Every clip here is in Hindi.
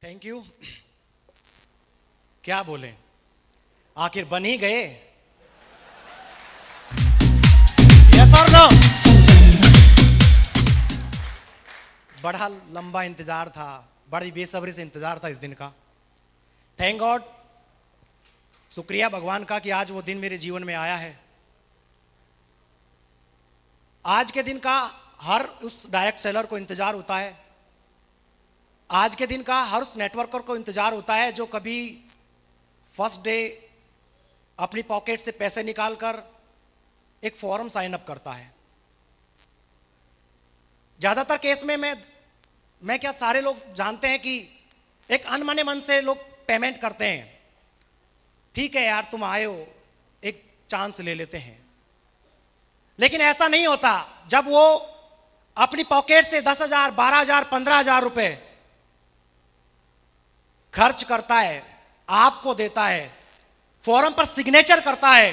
Thank you. क्या बोले, आखिर बन ही गए। यस और नो। बड़ा लंबा इंतजार था, बड़ी बेसब्री से इंतजार था इस दिन का। थैंक गॉड, शुक्रिया भगवान का कि आज वो दिन मेरे जीवन में आया है। आज के दिन का हर उस डायरेक्ट सेलर को इंतजार होता है, आज के दिन का हर उस नेटवर्कर को इंतजार होता है जो कभी फर्स्ट डे अपनी पॉकेट से पैसे निकालकर एक फॉर्म साइन अप करता है। ज्यादातर केस में मैं क्या सारे लोग जानते हैं कि एक अनमने मन से लोग पेमेंट करते हैं। ठीक है यार, तुम आए हो, एक चांस ले लेते हैं। लेकिन ऐसा नहीं होता। जब वो अपनी पॉकेट से 10,000, 12,000, 15,000 रुपए खर्च करता है, आपको देता है, फॉर्म पर सिग्नेचर करता है,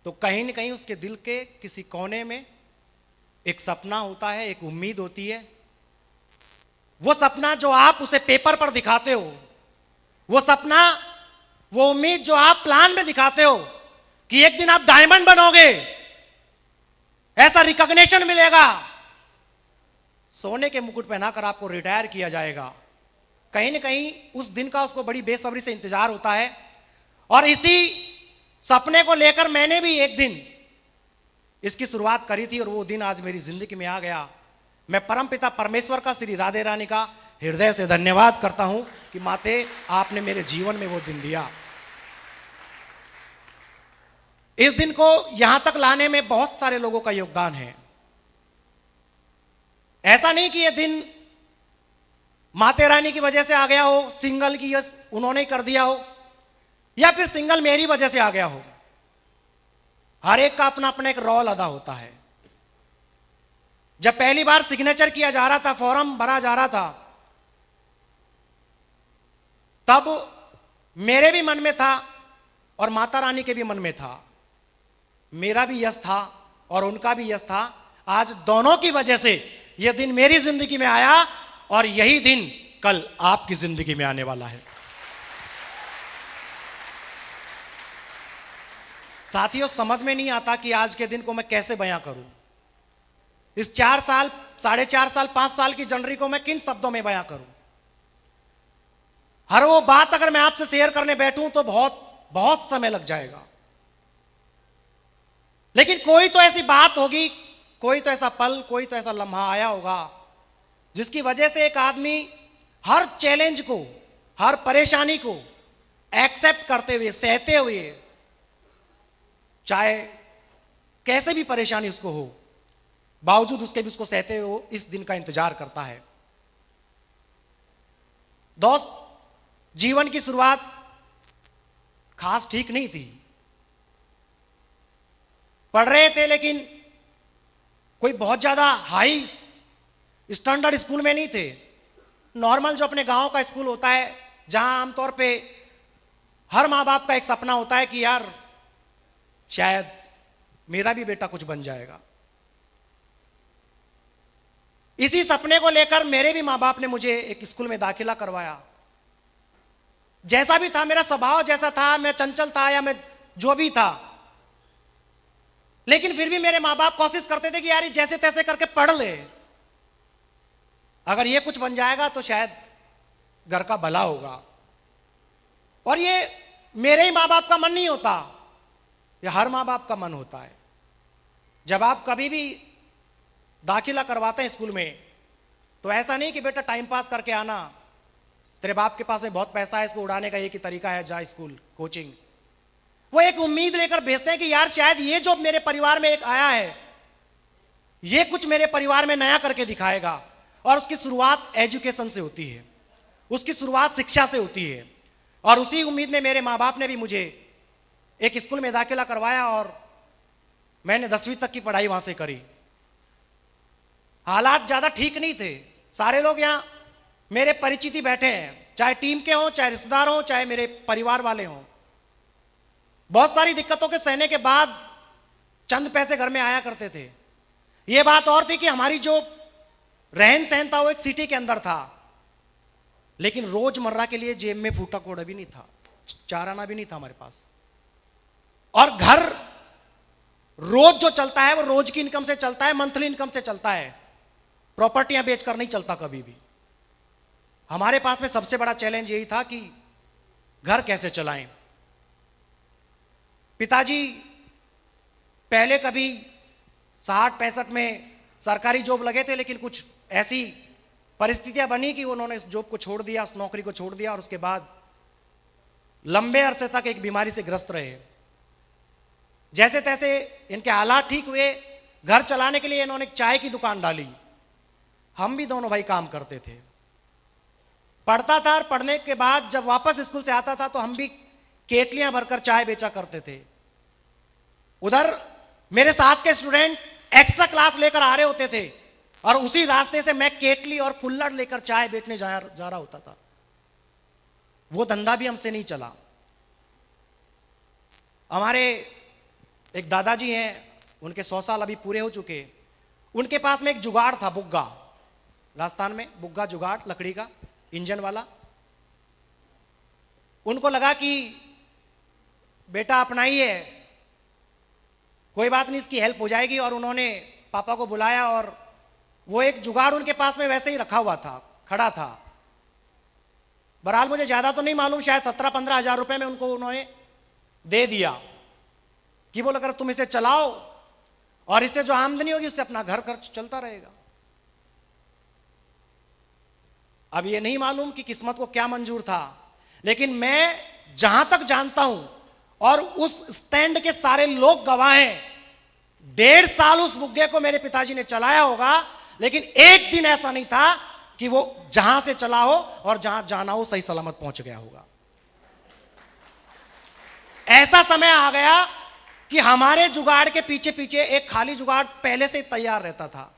तो कहीं ना कहीं उसके दिल के किसी कोने में एक सपना होता है, एक उम्मीद होती है। वो सपना जो आप उसे पेपर पर दिखाते हो, वो सपना, वो उम्मीद जो आप प्लान में दिखाते हो कि एक दिन आप डायमंड बनोगे, ऐसा रिकॉग्निशन मिलेगा, सोने के मुकुट पहनाकर आपको रिटायर किया जाएगा, कहीं ना कहीं उस दिन का उसको बड़ी बेसब्री से इंतजार होता है। और इसी सपने को लेकर मैंने भी एक दिन इसकी शुरुआत करी थी और वो दिन आज मेरी जिंदगी में आ गया। मैं परमपिता परमेश्वर का, श्री राधे रानी का हृदय से धन्यवाद करता हूं कि माते आपने मेरे जीवन में वो दिन दिया। इस दिन को यहां तक लाने में बहुत सारे लोगों का योगदान है। ऐसा नहीं कि यह दिन माते रानी की वजह से आ गया हो, सिंगल की उन्होंने ही कर दिया हो, या फिर सिंगल मेरी वजह से आ गया हो। हर एक का अपना अपना एक रोल अदा होता है। जब पहली बार सिग्नेचर किया जा रहा था, फॉर्म भरा जा रहा था, तब मेरे भी मन में था और माता रानी के भी मन में था। मेरा भी यश था और उनका भी यश था। आज दोनों की वजह से यह दिन मेरी जिंदगी में आया और यही दिन कल आपकी जिंदगी में आने वाला है। साथियों, समझ में नहीं आता कि आज के दिन को मैं कैसे बयां करूं। इस 4 साल, 4.5 साल, 5 साल की जर्नी को मैं किन शब्दों में बयां करूं। हर वो बात अगर मैं आपसे शेयर करने बैठूं तो बहुत बहुत समय लग जाएगा। लेकिन कोई तो ऐसी बात होगी, कोई तो ऐसा पल, कोई तो ऐसा लम्हा आया होगा जिसकी वजह से एक आदमी हर चैलेंज को, हर परेशानी को एक्सेप्ट करते हुए, सहते हुए, चाहे कैसे भी परेशानी उसको हो, बावजूद उसके भी उसको सहते हुए इस दिन का इंतजार करता है। दोस्त, जीवन की शुरुआत खास ठीक नहीं थी। पढ़ रहे थे लेकिन कोई बहुत ज्यादा हाई स्टैंडर्ड स्कूल में नहीं थे। नॉर्मल जो अपने गांव का स्कूल होता है, जहां आमतौर पे हर मां बाप का एक सपना होता है कि यार शायद मेरा भी बेटा कुछ बन जाएगा। इसी सपने को लेकर मेरे भी मां बाप ने मुझे एक स्कूल में दाखिला करवाया। जैसा भी था, मेरा स्वभाव जैसा था, मैं चंचल था या मैं जो भी था, लेकिन फिर भी मेरे मां बाप कोशिश करते थे कि यार जैसे तैसे करके पढ़ ले, अगर ये कुछ बन जाएगा तो शायद घर का भला होगा। और ये मेरे ही मां बाप का मन नहीं होता, ये हर मां बाप का मन होता है। जब आप कभी भी दाखिला करवाते हैं स्कूल में, तो ऐसा नहीं कि बेटा टाइम पास करके आना, तेरे बाप के पास में बहुत पैसा है, इसको उड़ाने का एक ही तरीका है, जा स्कूल, कोचिंग। वो एक उम्मीद लेकर भेजते हैं कि यार शायद ये जो मेरे परिवार में एक आया है, ये कुछ मेरे परिवार में नया करके दिखाएगा। और उसकी शुरुआत एजुकेशन से होती है, उसकी शुरुआत शिक्षा से होती है। और उसी उम्मीद में मेरे माँ बाप ने भी मुझे एक स्कूल में दाखिला करवाया और मैंने 10वीं तक की पढ़ाई वहां से करी। हालात ज्यादा ठीक नहीं थे। सारे लोग यहाँ मेरे परिचित ही बैठे हैं, चाहे टीम के हों, चाहे रिश्तेदार हों, चाहे मेरे परिवार वाले हों। बहुत सारी दिक्कतों के सहने के बाद चंद पैसे घर में आया करते थे। यह बात और थी कि हमारी जो रहन सहन था वो एक सिटी के अंदर था। लेकिन रोजमर्रा के लिए जेब में फूटा कोड़ा भी नहीं था, 4 आना भी नहीं था हमारे पास। और घर रोज जो चलता है वो रोज की इनकम से चलता है, मंथली इनकम से चलता है, प्रॉपर्टियां बेचकर नहीं चलता कभी भी। हमारे पास में सबसे बड़ा चैलेंज यही था कि घर कैसे चलाएं। पिताजी पहले कभी 60-65 में सरकारी जॉब लगे थे, लेकिन कुछ ऐसी परिस्थितियां बनी कि उन्होंने इस जॉब को छोड़ दिया, उस नौकरी को छोड़ दिया, और उसके बाद लंबे अरसे तक एक बीमारी से ग्रस्त रहे। जैसे तैसे इनके हालात ठीक हुए, घर चलाने के लिए इन्होंने एक चाय की दुकान डाली। हम भी दोनों भाई काम करते थे। पढ़ता था, और पढ़ने के बाद जब वापस स्कूल से आता था तो हम भी केटलियां भरकर चाय बेचा करते थे। उधर मेरे साथ के स्टूडेंट एक्स्ट्रा क्लास लेकर आ रहे होते थे, और उसी रास्ते से मैं केटली और कुल्हड़ लेकर चाय बेचने जा रहा होता था। वो धंधा भी हमसे नहीं चला। हमारे एक दादाजी हैं, उनके 100 साल अभी पूरे हो चुके। उनके पास में एक जुगाड़ था, बुग्गा, राजस्थान में बुग्गा जुगाड़, लकड़ी का इंजन वाला। उनको लगा कि बेटा अपनाइए, कोई बात नहीं, इसकी हेल्प हो जाएगी। और उन्होंने पापा को बुलाया, और वो एक जुगाड़ उनके पास में वैसे ही रखा हुआ था, खड़ा था। बहरहाल मुझे ज्यादा तो नहीं मालूम, शायद 17-15 हजार रुपए में उनको उन्होंने दे दिया कि बोला कर तुम इसे चलाओ, और इससे जो आमदनी होगी उससे अपना घर खर्च चलता रहेगा। अब ये नहीं मालूम कि किस्मत को क्या मंजूर था, लेकिन मैं जहां तक जानता हूं, और उस स्टैंड के सारे लोग गवाह हैं, 1.5 साल उस बुग्गे को मेरे पिताजी ने चलाया होगा, लेकिन एक दिन ऐसा नहीं था कि वो जहां से चला हो और जहां जाना हो सही सलामत पहुंच गया होगा। ऐसा समय आ गया कि हमारे जुगाड़ के पीछे पीछे एक खाली जुगाड़ पहले से तैयार रहता था।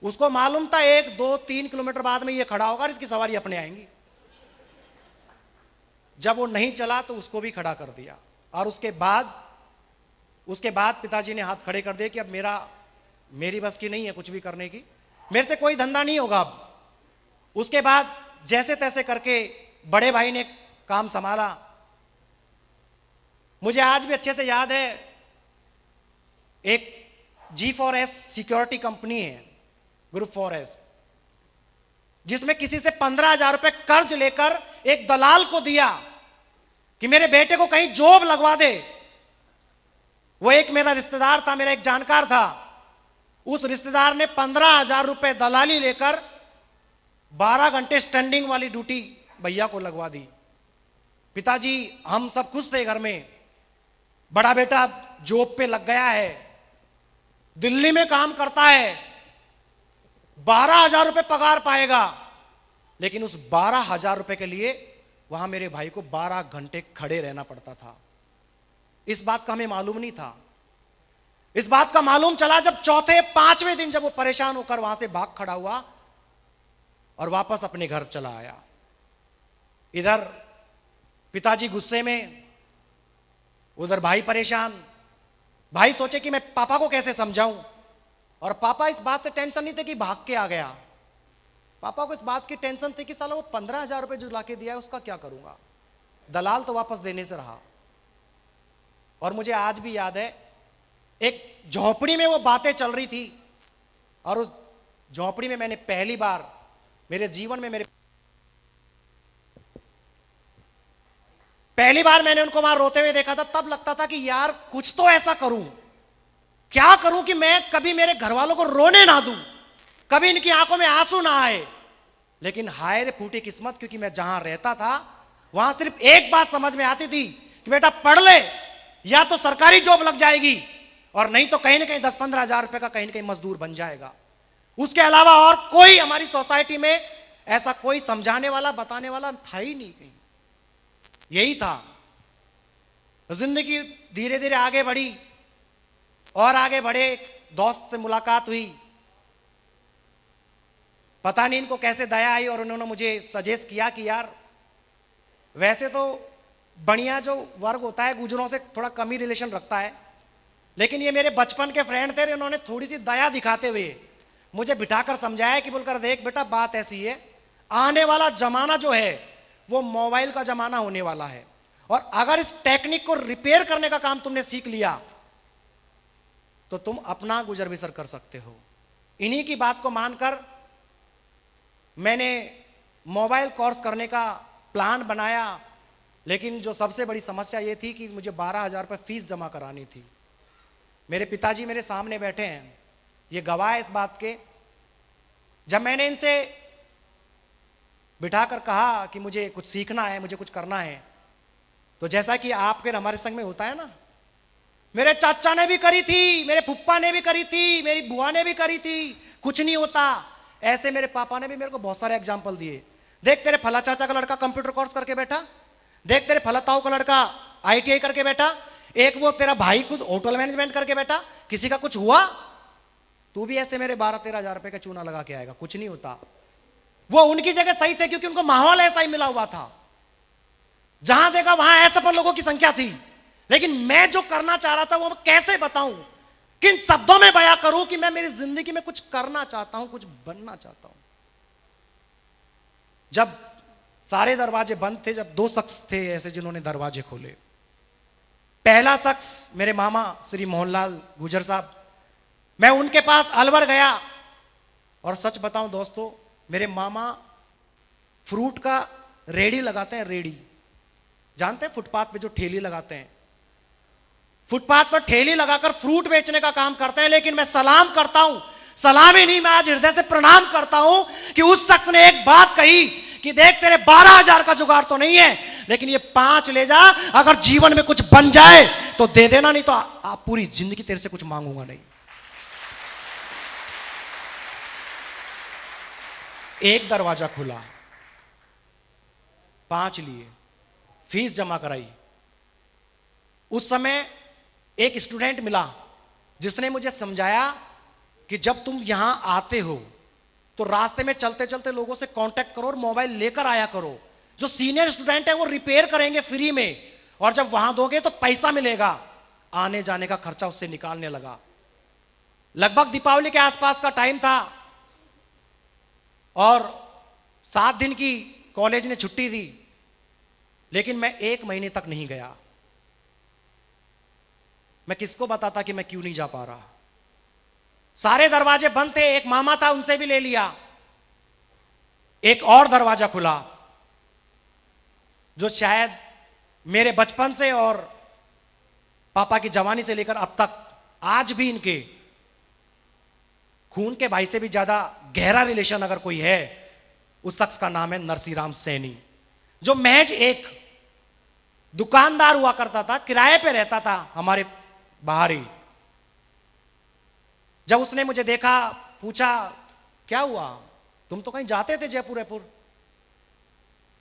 उसको मालूम था 1, 2, 3 किलोमीटर बाद में ये खड़ा होगा और इसकी सवारी अपने आएंगी। जब वो नहीं चला तो उसको भी खड़ा कर दिया, और उसके बाद पिताजी ने हाथ खड़े कर दिए कि अब मेरी बस की नहीं है कुछ भी करने की, मेरे से कोई धंधा नहीं होगा अब। उसके बाद जैसे तैसे करके बड़े भाई ने काम संभाला। मुझे आज भी अच्छे से याद है, एक G4S सिक्योरिटी कंपनी है, ग्रुप 4S, जिसमें किसी से 15,000 रुपए कर्ज लेकर एक दलाल को दिया कि मेरे बेटे को कहीं जॉब लगवा दे। वो एक मेरा रिश्तेदार था, मेरा एक जानकार था। उस रिश्तेदार ने 15,000 रुपए दलाली लेकर 12 घंटे स्टैंडिंग वाली ड्यूटी भैया को लगवा दी। पिताजी हम सब खुश थे घर में, बड़ा बेटा जॉब पे लग गया है, दिल्ली में काम करता है, 12,000 रुपए पगार पाएगा। लेकिन उस 12,000 रुपए के लिए वहां मेरे भाई को 12 घंटे खड़े रहना पड़ता था। इस बात का हमें मालूम नहीं था। इस बात का मालूम चला जब 4-5वें दिन जब वो परेशान होकर वहां से भाग खड़ा हुआ और वापस अपने घर चला आया। इधर पिताजी गुस्से में, उधर भाई परेशान। भाई सोचे कि मैं पापा को कैसे समझाऊं, और पापा इस बात से टेंशन नहीं थे कि भाग के आ गया। पापा को इस बात की टेंशन थी कि साला वो 15,000 रुपए जो लाके दिया है उसका क्या करूंगा, दलाल तो वापस देने से रहा। और मुझे आज भी याद है, एक झोपड़ी में वो बातें चल रही थी, और उस झोपड़ी में मैंने पहली बार मेरे जीवन में पहली बार मैंने उनको वहां रोते हुए देखा था। तब लगता था कि यार कुछ तो ऐसा करूं, क्या करूं कि मैं कभी मेरे घर वालों को रोने ना दूं, कभी इनकी आंखों में आंसू ना आए। लेकिन हाय रे फूटी किस्मत, क्योंकि मैं जहां रहता था वहां सिर्फ एक बात समझ में आती थी कि बेटा पढ़ ले, या तो सरकारी जॉब लग जाएगी, और नहीं तो कहीं ना कहीं 10-15 हजार रुपए का कहीं ना कहीं मजदूर बन जाएगा। उसके अलावा और कोई हमारी सोसाइटी में ऐसा कोई समझाने वाला, बताने वाला था ही नहीं कहीं। यही था। जिंदगी धीरे धीरे आगे बढ़ी, और आगे बढ़े। दोस्त से मुलाकात हुई, पता नहीं इनको कैसे दया आई, और उन्होंने मुझे सजेस्ट किया कि यार वैसे तो बढ़िया जो वर्ग होता है गुजरों से थोड़ा कम ही रिलेशन रखता है, लेकिन ये मेरे बचपन के फ्रेंड थे। इन्होंने थोड़ी सी दया दिखाते हुए मुझे बिठाकर समझाया कि बोलकर देख बेटा बात ऐसी है, आने वाला जमाना जो है वो मोबाइल का जमाना होने वाला है, और अगर इस टेक्निक को रिपेयर करने का काम तुमने सीख लिया तो तुम अपना गुजर बसर कर सकते हो। इन्हीं की बात को मानकर मैंने मोबाइल कोर्स करने का प्लान बनाया, लेकिन जो सबसे बड़ी समस्या ये थी कि मुझे 12,000 रुपये फीस जमा करानी थी। मेरे पिताजी मेरे सामने बैठे हैं, ये गवाह है इस बात के। जब मैंने इनसे बिठाकर कहा कि मुझे कुछ सीखना है, मुझे कुछ करना है, तो जैसा कि आपके हमारे संग में होता है ना, मेरे चाचा ने भी करी थी, मेरे फुप्पा ने भी करी थी, मेरी बुआ ने भी करी थी, कुछ नहीं होता। ऐसे मेरे पापा ने भी मेरे को बहुत सारे एग्जाम्पल दिए। देख तेरे फला चाचा का लड़का कंप्यूटर कोर्स करके बैठा, देख तेरे फला ताऊ का लड़का ITI करके बैठा, एक वो तेरा भाई खुद होटल मैनेजमेंट करके बैठा, किसी का कुछ हुआ, तू भी ऐसे मेरे 12-13 हजार रुपए का चूना लगा के आएगा, कुछ नहीं होता। वो उनकी जगह सही थे क्योंकि उनको माहौल ऐसा ही मिला हुआ था, जहां देखा वहां असफल लोगों की संख्या थी। लेकिन मैं जो करना चाह रहा था वो कैसे बताऊं, किन शब्दों में बयां करूं कि मैं मेरी जिंदगी में कुछ करना चाहता हूं, कुछ बनना चाहता हूं। जब सारे दरवाजे बंद थे, जब 2 शख्स थे ऐसे जिन्होंने दरवाजे खोले। पहला शख्स मेरे मामा श्री मोहनलाल गुजर साहब। मैं उनके पास अलवर गया, और सच बताऊं दोस्तों, मेरे मामा फ्रूट का रेडी लगाते हैं। रेडी जानते हैं, फुटपाथ पे जो ठेली लगाते हैं, फुटपाथ पर ठेली लगाकर फ्रूट बेचने का काम करते हैं। लेकिन मैं सलाम करता हूं, सलाम ही नहीं, मैं आज हृदय से प्रणाम करता हूं कि उस शख्स ने एक बात कही कि देख तेरे 12,000 का जुगाड़ तो नहीं है, लेकिन ये 5 ले जा, अगर जीवन में कुछ बन जाए तो दे देना, नहीं तो आप पूरी जिंदगी तेरे से कुछ मांगूंगा नहीं। एक दरवाजा खुला, 5 लिए, फीस जमा कराई। उस समय एक स्टूडेंट मिला जिसने मुझे समझाया कि जब तुम यहां आते हो तो रास्ते में चलते चलते लोगों से कांटेक्ट करो और मोबाइल लेकर आया करो। जो सीनियर स्टूडेंट है वो रिपेयर करेंगे फ्री में, और जब वहां दोगे तो पैसा मिलेगा। आने जाने का खर्चा उससे निकालने लगा। लगभग दीपावली के आसपास का टाइम था, और 7 दिन की कॉलेज ने छुट्टी दी, लेकिन मैं 1 महीने तक नहीं गया। मैं किसको बताता कि मैं क्यों नहीं जा पा रहा। सारे दरवाजे बंद थे। एक मामा था, उनसे भी ले लिया। एक और दरवाजा खुला जो शायद मेरे बचपन से और पापा की जवानी से लेकर अब तक आज भी इनके खून के भाई से भी ज्यादा गहरा रिलेशन अगर कोई है, उस शख्स का नाम है नरसीराम सैनी, जो महज एक दुकानदार हुआ करता था, किराए पे रहता था हमारे बाहर ही। जब उसने मुझे देखा, पूछा क्या हुआ, तुम तो कहीं जाते थे जयपुर।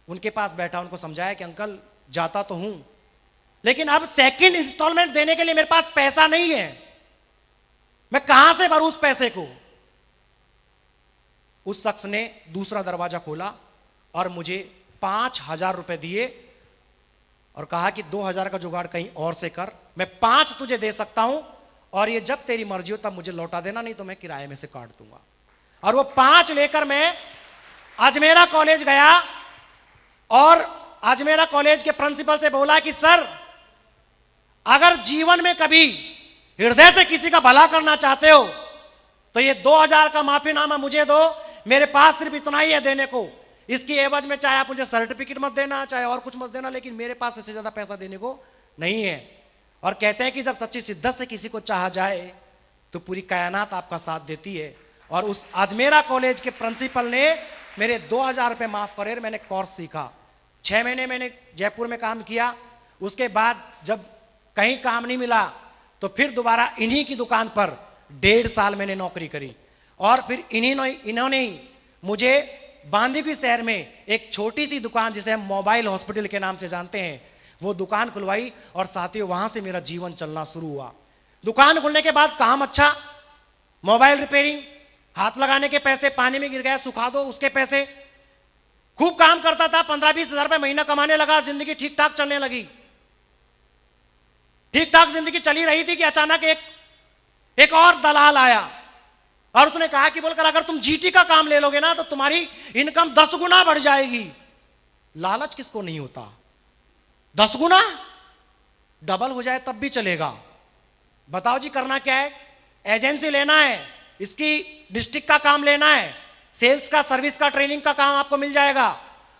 उनके पास बैठा, उनको समझाया कि अंकल जाता तो हूं, लेकिन अब सेकंड इंस्टॉलमेंट देने के लिए मेरे पास पैसा नहीं है, मैं कहां से भरूं उस पैसे को। उस शख्स ने दूसरा दरवाजा खोला और मुझे 5,000 रुपए दिए और कहा कि 2,000 का जुगाड़ कहीं और से कर, मैं 5 तुझे दे सकता हूं, और ये जब तेरी मर्जी हो तब मुझे लौटा देना, नहीं तो मैं किराए में से काट दूंगा। और वो 5 लेकर मैं अजमेरा कॉलेज गया, और अजमेरा कॉलेज के प्रिंसिपल से बोला कि सर, अगर जीवन में कभी हृदय से किसी का भला करना चाहते हो तो ये 2,000 का माफीनामा मुझे दो, मेरे पास सिर्फ इतना ही है देने को। इसकी एवज में चाहे आप मुझे सर्टिफिकेट मत देना, चाहे और कुछ मत देना, लेकिन मेरे पास इससे ज्यादा पैसा देने को नहीं है। और कहते हैं कि जब सच्ची शिद्दत से किसी को चाहा जाए तो पूरी कायनात आपका साथ देती है। और उस अजमेरा कॉलेज के प्रिंसिपल ने मेरे 2,000 रुपये माफ करे, मैंने कोर्स सीखा। 6 महीने मैंने जयपुर में काम किया। उसके बाद जब कहीं काम नहीं मिला तो फिर दोबारा इन्हीं की दुकान पर 1.5 साल मैंने नौकरी करी, और फिर इन्होंने ही मुझे बांदीकुई शहर में एक छोटी सी दुकान, जिसे हम मोबाइल हॉस्पिटल के नाम से जानते हैं, वो दुकान खुलवाई, और साथियों वहां से मेरा जीवन चलना शुरू हुआ। दुकान खुलने के बाद काम अच्छा, मोबाइल रिपेयरिंग, हाथ लगाने के पैसे पानी में गिर गया, सुखा दो उसके पैसे, खूब काम करता था। 15-20 हजार रुपये महीना कमाने लगा, जिंदगी ठीक ठाक चलने लगी। ठीक ठाक जिंदगी चली रही थी कि अचानक एक और दलाल आया, और उसने कहा कि बोलकर अगर तुम जीटी का काम ले लोगे ना तो तुम्हारी इनकम 10 गुना बढ़ जाएगी। लालच किसको नहीं होता? 10 गुना डबल हो जाए तब भी चलेगा। बताओ जी करना क्या है? एजेंसी लेना है, इसकी डिस्ट्रिक्ट का काम लेना है, सेल्स का, सर्विस का, ट्रेनिंग का काम आपको मिल जाएगा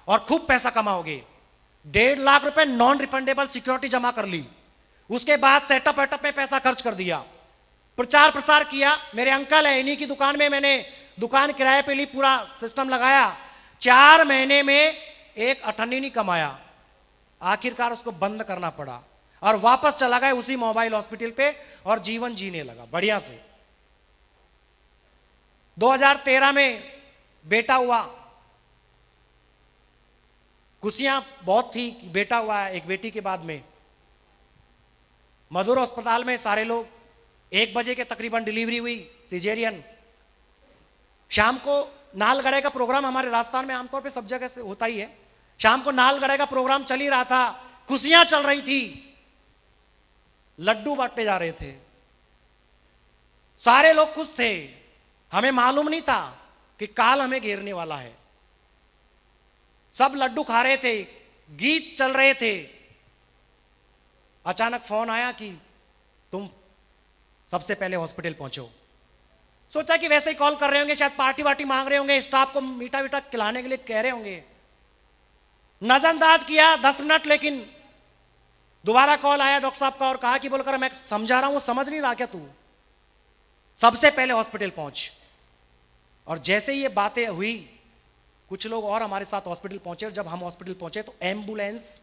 और खूब पैसा कमाओगे। 1.5 लाख रुपए नॉन रिफंडेबल सिक्योरिटी जमा कर ली, उसके बाद सेटअप वेटअप में पैसा खर्च कर दिया, प्रचार प्रसार किया। मेरे अंकल है, इन्हीं की दुकान में मैंने दुकान किराए पे ली, पूरा सिस्टम लगाया। 4 महीने में एक अठन्नी नहीं कमाया, आखिरकार उसको बंद करना पड़ा और वापस चला गया उसी मोबाइल हॉस्पिटल पे और जीवन जीने लगा बढ़िया से। 2013 में बेटा हुआ, खुशियां बहुत थी कि बेटा हुआ है। एक बेटी के बाद में मधुर अस्पताल में सारे लोग, 1 बजे के तकरीबन डिलीवरी हुई, सिजेरियन। शाम को नालगढ़े का प्रोग्राम हमारे राजस्थान में आमतौर पे सब जगह से होता ही है। शाम को नालगढ़े का प्रोग्राम चल ही रहा था, खुशियां चल रही थी, लड्डू बांटे जा रहे थे, सारे लोग खुश थे। हमें मालूम नहीं था कि काल हमें घेरने वाला है। सब लड्डू खा रहे थे, गीत चल रहे थे। अचानक फोन आया कि तुम सबसे पहले हॉस्पिटल पहुंचो। सोचा कि वैसे ही कॉल कर रहे होंगे, शायद पार्टी वार्टी मांग रहे होंगे, स्टाफ को मीठा मीठा खिलाने के लिए कह रहे होंगे। नजरअंदाज किया 10 मिनट, लेकिन दोबारा कॉल आया डॉक्टर साहब का और कहा कि बोलकर मैं समझा रहा हूं, समझ नहीं रहा क्या तू? सबसे पहले हॉस्पिटल पहुंच। और जैसे ही ये बातें हुई, कुछ लोग और हमारे साथ हॉस्पिटल पहुंचे और जब हम हॉस्पिटल पहुंचे तो एम्बुलेंस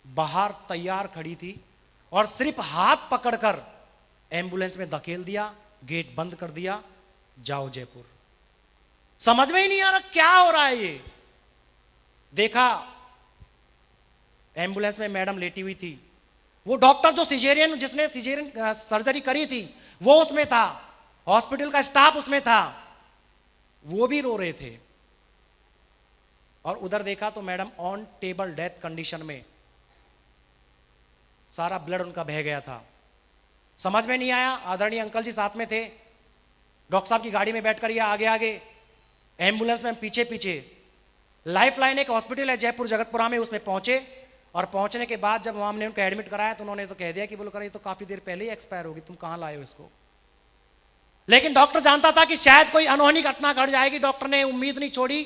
बाहर तैयार खड़ी थी और सिर्फ हाथ पकड़कर एम्बुलेंस में धकेल दिया, गेट बंद कर दिया, जाओ जयपुर। समझ में ही नहीं आ रहा क्या हो रहा है ये। देखा एम्बुलेंस में मैडम लेटी हुई थी, वो डॉक्टर जो सिजेरियन, जिसने सिजेरियन सर्जरी करी थी वो उसमें था, हॉस्पिटल का स्टाफ उसमें था, वो भी रो रहे थे। और उधर देखा तो madam on table death condition में, सारा ब्लड उनका बह गया था। समझ में नहीं आया। आदरणीय अंकल जी साथ में थे, डॉक्टर साहब की गाड़ी में बैठकर ये आगे आगे, एम्बुलेंस में पीछे पीछे। लाइफ लाइन एक हॉस्पिटल है जयपुर जगतपुरा में, उसमें पहुंचे और पहुंचने के बाद जब हमने उनको एडमिट कराया तो उन्होंने तो कह दिया कि बोलकर ये तो काफी देर पहले ही एक्सपायर होगी, तुम कहां लाए हो इसको। लेकिन डॉक्टर जानता था कि शायद कोई अनहोनी घटना घट जाएगी। डॉक्टर ने उम्मीद नहीं छोड़ी।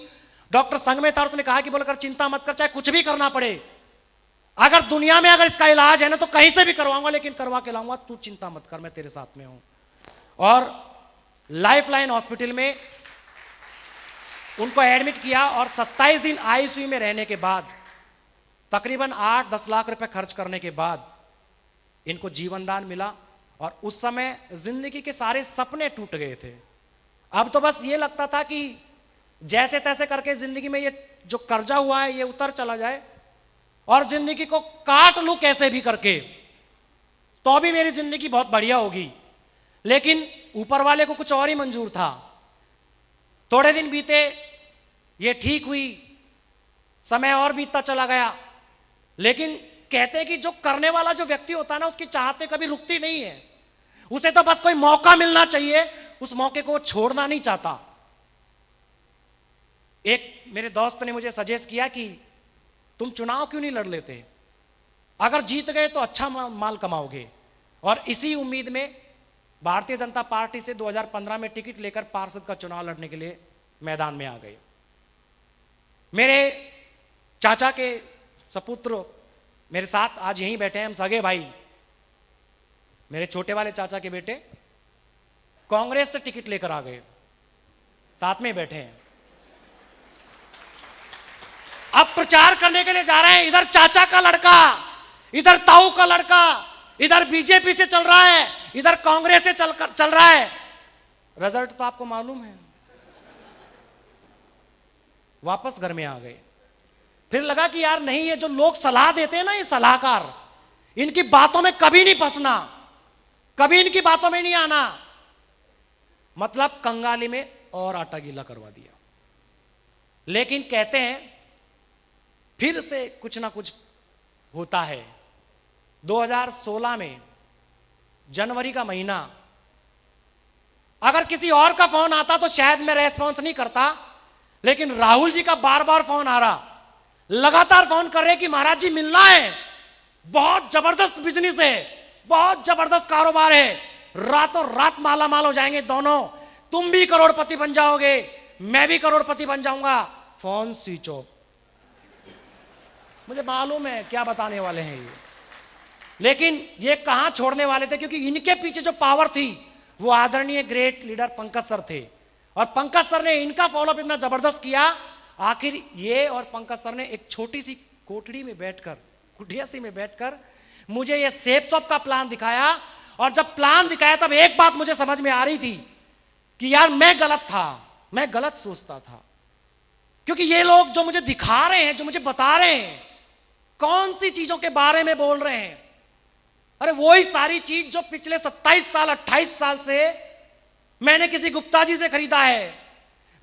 डॉक्टर संग में था और उसने कहा कि बोलकर चिंता मत कर, चाहे कुछ भी करना पड़े, अगर दुनिया में अगर इसका इलाज है ना तो कहीं से भी करवाऊंगा, लेकिन करवा के लाऊंगा, तू चिंता मत कर, मैं तेरे साथ में हूं। और लाइफ लाइन हॉस्पिटल में उनको एडमिट किया और 27 दिन आईसीयू में रहने के बाद, तकरीबन 8-10 लाख रुपए खर्च करने के बाद इनको जीवन दान मिला। और उस समय जिंदगी के सारे सपने टूट गए थे। अब तो बस ये लगता था कि जैसे तैसे करके जिंदगी में ये जो कर्जा हुआ है ये उतर चला जाए और जिंदगी को काट लूं कैसे भी करके, तो भी मेरी जिंदगी बहुत बढ़िया होगी। लेकिन ऊपर वाले को कुछ और ही मंजूर था। थोड़े दिन बीते, ये ठीक हुई, समय और बीतता चला गया। लेकिन कहते हैं कि जो करने वाला जो व्यक्ति होता है ना, उसकी चाहते कभी रुकती नहीं है। उसे तो बस कोई मौका मिलना चाहिए, उस मौके को छोड़ना नहीं चाहता। एक मेरे दोस्त ने मुझे सजेस्ट किया कि तुम चुनाव क्यों नहीं लड़ लेते, अगर जीत गए तो अच्छा माल कमाओगे। और इसी उम्मीद में भारतीय जनता पार्टी से 2015 में टिकट लेकर पार्षद का चुनाव लड़ने के लिए मैदान में आ गए। मेरे चाचा के सपुत्र मेरे साथ आज यहीं बैठे हैं, हम सगे भाई। मेरे छोटे वाले चाचा के बेटे कांग्रेस से टिकट लेकर आ गए, साथ में बैठे हैं। अब प्रचार करने के लिए जा रहे हैं। इधर चाचा का लड़का, इधर ताऊ का लड़का, इधर बीजेपी से चल रहा है, इधर कांग्रेस से चल रहा है। रिजल्ट तो आपको मालूम है। वापस घर में आ गए। फिर लगा कि यार नहीं, ये जो लोग सलाह देते हैं ना, ये सलाहकार, इनकी बातों में कभी नहीं फंसना, कभी इनकी बातों में नहीं आना। मतलब कंगाली में और आटा गीला करवा दिया। लेकिन कहते हैं फिर से कुछ ना कुछ होता है। 2016 में जनवरी का महीना, अगर किसी और का फोन आता तो शायद मैं रेस्पॉन्स नहीं करता, लेकिन राहुल जी का बार बार फोन आ रहा, लगातार फोन कर रहे कि महाराज जी मिलना है, बहुत जबरदस्त बिजनेस है, बहुत जबरदस्त कारोबार है, रातों रात माला माल हो जाएंगे दोनों, तुम भी करोड़पति बन जाओगे, मैं भी करोड़पति बन जाऊंगा। Phone switch off. मुझे मालूम है क्या बताने वाले हैं ये, लेकिन ये कहां छोड़ने वाले थे, क्योंकि इनके पीछे जो पावर थी वो आदरणीय ग्रेट लीडर पंकज सर थे, और पंकज सर ने इनका फॉलोअप इतना जबरदस्त किया। आखिर ये और पंकज सर ने एक छोटी सी कोठड़ी में बैठकर, कुटिया सी में बैठकर मुझे ये सेफ शॉप का प्लान दिखाया, और जब प्लान दिखाया तब एक बात मुझे समझ में आ रही थी कि यार मैं गलत था, मैं गलत सोचता था, क्योंकि ये लोग जो मुझे दिखा रहे हैं, जो मुझे बता रहे हैं, कौन सी चीजों के बारे में बोल रहे हैं, अरे वही सारी चीज जो पिछले 27 साल 28 साल से मैंने किसी गुप्ता जी से खरीदा है,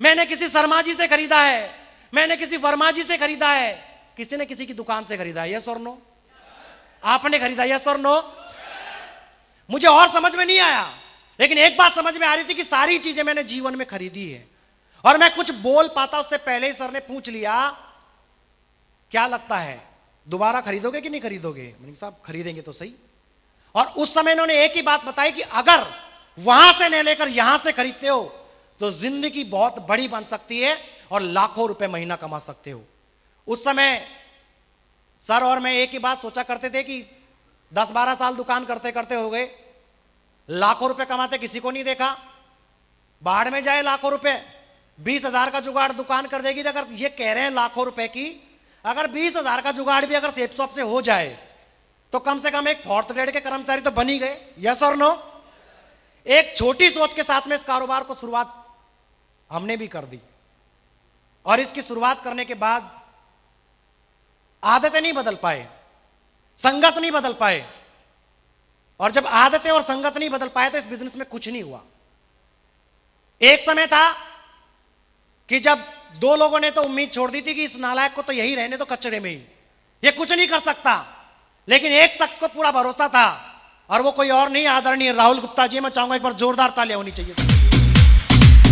मैंने किसी शर्मा जी से खरीदा है, मैंने किसी वर्मा जी से खरीदा है, किसी ने किसी की दुकान से खरीदा है। यस और नो? आपने खरीदा? यस और नो? मुझे और समझ में नहीं आया, लेकिन एक बात समझ में आ रही थी कि सारी चीजें मैंने जीवन में खरीदी है, और मैं कुछ बोल पाता उससे पहले ही सर ने पूछ लिया, क्या लगता है दोबारा खरीदोगे कि नहीं खरीदोगे? मैंने कहा साहब खरीदेंगे तो सही। और उस समय इन्होंने एक ही बात बताई कि अगर वहां से नहीं लेकर यहां से खरीदते हो तो जिंदगी बहुत बड़ी बन सकती है और लाखों रुपए महीना कमा सकते हो। उस समय सर और मैं एक ही बात सोचा करते थे कि 10-12 साल दुकान करते करते हो गए, लाखों रुपए कमाते किसी को नहीं देखा, बाढ़ में जाए लाखों रुपए, 20,000 का जुगाड़ दुकान कर देगी। अगर ये कह रहे हैं लाखों रुपए की, अगर 20,000 का जुगाड़ भी अगर सेफ शॉप से हो जाए तो कम से कम एक 4th ग्रेड के कर्मचारी तो बन ही गए। यस और नो? एक छोटी सोच के साथ में इस कारोबार को शुरुआत हमने भी कर दी, और इसकी शुरुआत करने के बाद आदतें नहीं बदल पाए, संगत नहीं बदल पाए, और जब आदतें और संगत नहीं बदल पाए तो इस बिजनेस में कुछ नहीं हुआ। एक समय था कि जब 2 लोगों ने तो उम्मीद छोड़ दी थी कि इस नालायक को तो यही रहने तो कचरे में ही, ये कुछ नहीं कर सकता, लेकिन एक शख्स को पूरा भरोसा था, और वो कोई और नहीं, आदरणीय राहुल गुप्ता जी। मैं चाहूंगा एक बार जोरदार तालियां होनी चाहिए,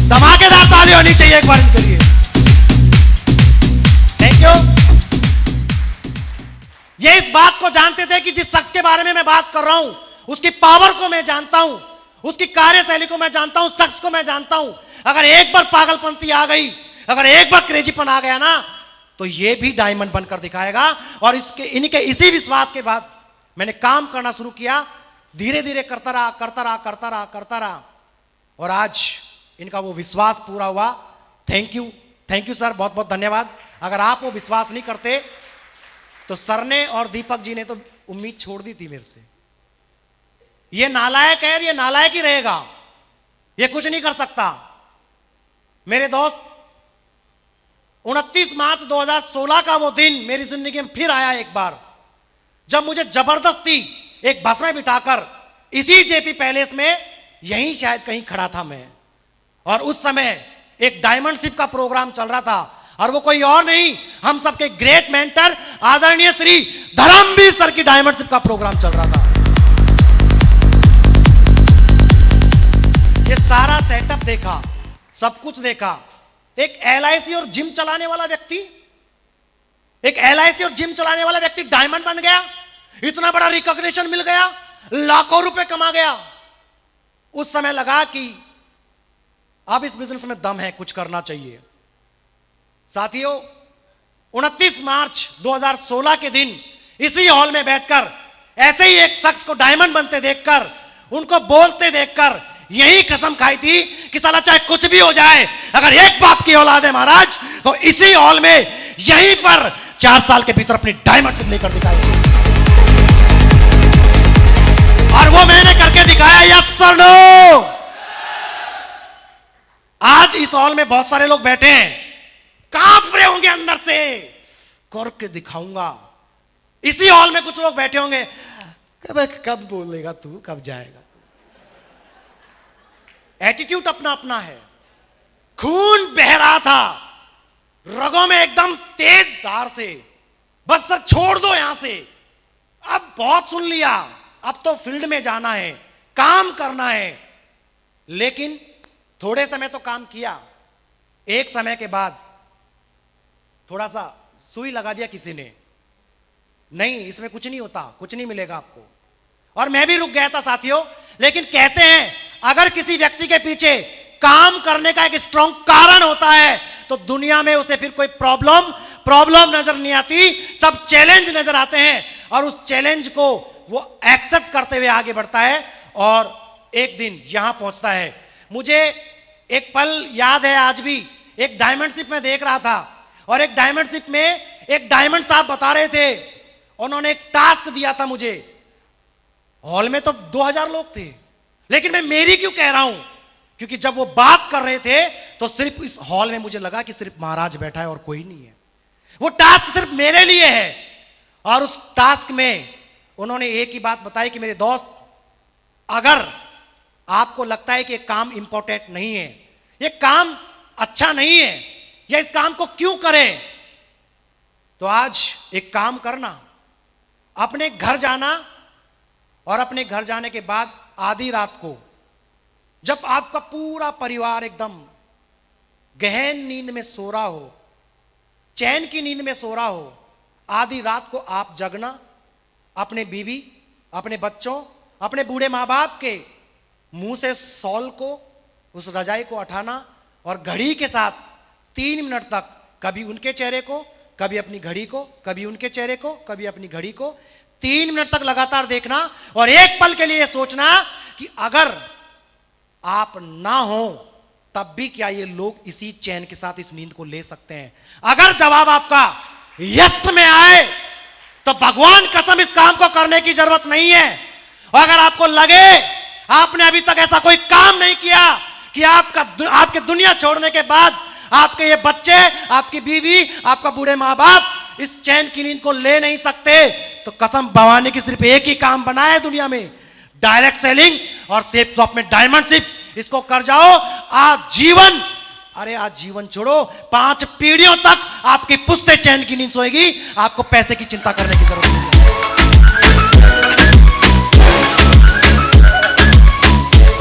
धमाकेदार तालियां होनी चाहिए एक बार इनके लिए। Thank you. ये इस बात को जानते थे कि जिस शख्स के बारे में मैं बात कर रहा हूं उसकी पावर को मैं जानता हूं, उसकी कार्यशैली को मैं जानता हूं, शख्स को मैं जानता हूं। अगर एक बार पागलपंती आ गई, अगर एक बार क्रेजीपन आ गया ना, तो ये भी डायमंड बनकर दिखाएगा। और इनके इसी विश्वास के बाद मैंने काम करना शुरू किया, धीरे धीरे करता रहा, और आज इनका वो विश्वास पूरा हुआ। थैंक यू सर, बहुत बहुत धन्यवाद। अगर आप वो विश्वास नहीं करते तो सर ने और दीपक जी ने तो उम्मीद छोड़ दी थी मेरे से। ये नालायक है, ये नालायक ही रहेगा, ये कुछ नहीं कर सकता। मेरे दोस्त, 29 मार्च 2016 का वो दिन मेरी जिंदगी में फिर आया एक बार, जब मुझे जबरदस्ती एक बस में बिठाकर इसी जेपी पैलेस में, यहीं शायद कहीं खड़ा था मैं, और उस समय एक डायमंडशिप का प्रोग्राम चल रहा था, और वो कोई और नहीं, हम सबके ग्रेट मेंटर आदरणीय श्री धर्मवीर सर की डायमंडशिप का प्रोग्राम चल रहा था। ये सारा सेटअप देखा, सब कुछ देखा। एक LIC और जिम चलाने वाला व्यक्ति, एक LIC और जिम चलाने वाला व्यक्ति डायमंड बन गया, इतना बड़ा रिकॉग्निशन मिल गया, लाखों रुपए कमा गया। उस समय लगा कि अब इस बिजनेस में दम है, कुछ करना चाहिए। साथियों, 29 मार्च 2016 के दिन इसी हॉल में बैठकर ऐसे ही एक शख्स को डायमंड बनते देखकर, उनको बोलते देखकर यही कसम खाई थी कि साला चाहे कुछ भी हो जाए, अगर एक बाप की औलाद है महाराज, तो इसी हॉल में यहीं पर 4 साल के भीतर अपनी डायमंडशिप लेकर दिखाएंगे। और वो मैंने करके दिखाया। यस और नो? आज इस हॉल में बहुत सारे लोग बैठे हैं, कांप रहे होंगे अंदर से, करके दिखाऊंगा। इसी हॉल में कुछ लोग बैठे होंगे, कब बोलेगा तू, कब जाएगा। एटीट्यूड अपना अपना है। खून बह रहा था रगों में एकदम तेज धार से, बस सर छोड़ दो यहां से, अब बहुत सुन लिया, अब तो फील्ड में जाना है, काम करना है। लेकिन थोड़े समय तो काम किया, एक समय के बाद थोड़ा सा सुई लगा दिया किसी ने, नहीं इसमें कुछ नहीं होता, कुछ नहीं मिलेगा आपको, और मैं भी रुक गया था साथियों। लेकिन कहते हैं अगर किसी व्यक्ति के पीछे काम करने का एक स्ट्रॉन्ग कारण होता है तो दुनिया में उसे फिर कोई प्रॉब्लम नजर नहीं आती, सब चैलेंज नजर आते हैं, और उस चैलेंज को वो एक्सेप्ट करते हुए आगे बढ़ता है और एक दिन यहां पहुंचता है। मुझे एक पल याद है आज भी, एक डायमंड शिप में देख रहा था, और एक डायमंड शिप में एक डायमंड साहब बता रहे थे, उन्होंने एक टास्क दिया था मुझे। हॉल में तो 2000 लोग थे, लेकिन मैं मेरी क्यों कह रहा हूं, क्योंकि जब वो बात कर रहे थे तो सिर्फ इस हॉल में मुझे लगा कि सिर्फ महाराज बैठा है और कोई नहीं है। वो टास्क सिर्फ मेरे लिए है, और उस टास्क में उन्होंने एक ही बात बताई कि मेरे दोस्त, अगर आपको लगता है कि ये काम इंपॉर्टेंट नहीं है, ये काम अच्छा नहीं है, या इस काम को क्यों करें, तो आज एक काम करना, अपने घर जाना, और अपने घर जाने के बाद आधी रात को जब आपका पूरा परिवार एकदम गहन नींद में सो रहा हो, चैन की नींद में सो रहा हो, आधी रात को आप जगना, अपने बीवी, अपने बच्चों, अपने बूढ़े माँ बाप के मुंह से शॉल को, उस रजाई को उठाना, और घड़ी के साथ 3 मिनट तक कभी उनके चेहरे को, कभी अपनी घड़ी को, कभी उनके चेहरे को, कभी अपनी घड़ी को 3 मिनट तक लगातार देखना, और एक पल के लिए सोचना कि अगर आप ना हो तब भी क्या ये लोग इसी चैन के साथ इस नींद को ले सकते हैं। अगर जवाब आपका यस में आए तो भगवान कसम इस काम को करने की जरूरत नहीं है, और अगर आपको लगे आपने अभी तक ऐसा कोई काम नहीं किया कि आपके दुनिया छोड़ने के बाद आपके ये बच्चे, आपकी बीवी, आपका बूढ़े माँ बाप इस चैन की नींद को ले नहीं सकते, तो कसम भवानी की सिर्फ एक ही काम बना है दुनिया में, डायरेक्ट सेलिंग और सेफ शॉप में डायमंड शिप। इसको कर जाओ आजीवन, अरे आजीवन छोड़ो, 5 पीढ़ियों तक आपकी पुश्ते चैन की नींद सोएगी, आपको पैसे की चिंता करने की जरूरत नहीं है।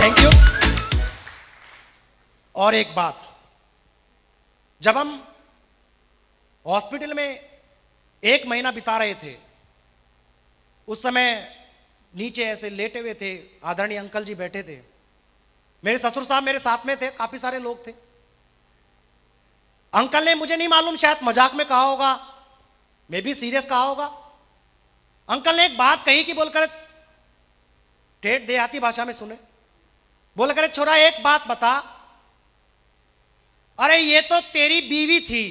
Thank you. और एक बात, जब हम हॉस्पिटल में 1 महीना बिता रहे थे, उस समय नीचे ऐसे लेटे हुए थे, आदरणीय अंकल जी बैठे थे, मेरे ससुर साहब मेरे साथ में थे, काफी सारे लोग थे। अंकल ने, मुझे नहीं मालूम, शायद मजाक में कहा होगा, मे भी सीरियस कहा होगा, अंकल ने एक बात कही कि बोलकर, ठेठ देहाती भाषा में सुने, बोल करे, छोरा एक बात बता, अरे ये तो तेरी बीवी थी,